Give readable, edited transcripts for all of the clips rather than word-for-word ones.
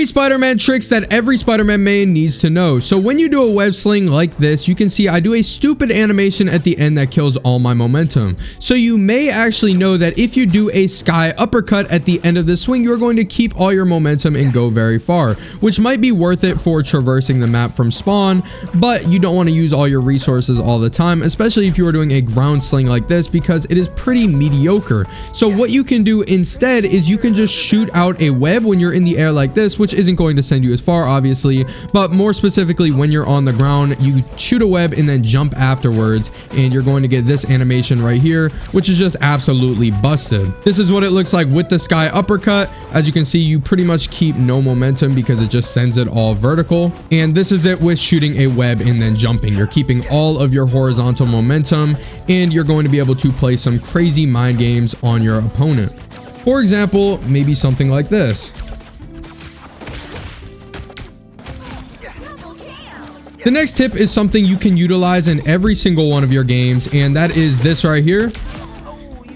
3 Spider-Man tricks that every Spider-Man main needs to know. So when you do a web sling like this, you can see I do a stupid animation at the end that kills all my momentum. So you may actually know that if you do a sky uppercut at the end of the swing, you're going to keep all your momentum and go very far, which might be worth it for traversing the map from spawn, but you don't want to use all your resources all the time, especially if you are doing a ground sling like this, because it is pretty mediocre. So what you can do instead is you can just shoot out a web when you're in the air like this, which isn't going to send you as far, obviously, but more specifically when you're on the ground, you shoot a web and then jump afterwards, and you're going to get this animation right here, which is just absolutely busted. This is what it looks like with the sky uppercut. As you can see, you pretty much keep no momentum because it just sends it all vertical, and this is it with shooting a web and then jumping. You're keeping all of your horizontal momentum, and you're going to be able to play some crazy mind games on your opponent. For example, maybe something like this. The next tip is something you can utilize in every single one of your games, and that is this right here.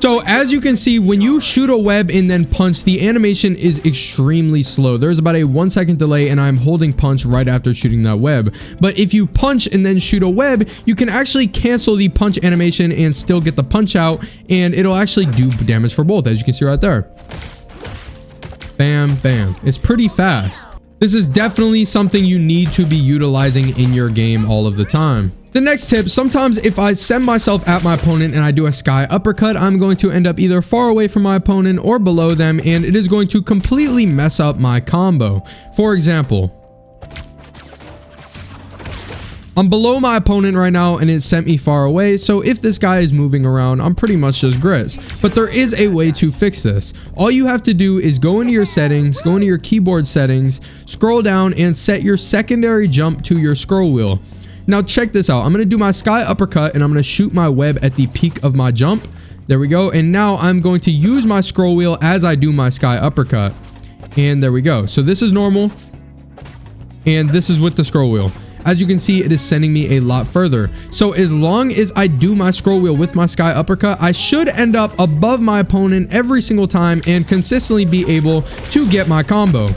So as you can see, when you shoot a web and then punch, the animation is extremely slow. There's about a 1 second delay, and I'm holding punch right after shooting that web. But if you punch and then shoot a web, you can actually cancel the punch animation and still get the punch out, and it'll actually do damage for both, as you can see right there. Bam, bam. It's pretty fast. This is definitely something you need to be utilizing in your game all of the time. The next tip, sometimes if I send myself at my opponent and I do a sky uppercut, I'm going to end up either far away from my opponent or below them, and it is going to completely mess up my combo. For example, I'm below my opponent right now and it sent me far away, so if this guy is moving around, I'm pretty much just grits. But there is a way to fix this. All you have to do is go into your settings, go into your keyboard settings, scroll down and set your secondary jump to your scroll wheel. Now check this out. I'm going to do my sky uppercut and I'm going to shoot my web at the peak of my jump. There we go. And now I'm going to use my scroll wheel as I do my sky uppercut. And there we go. So this is normal. And this is with the scroll wheel. As you can see, it is sending me a lot further. So as long as I do my scroll wheel with my sky uppercut, I should end up above my opponent every single time and consistently be able to get my combo.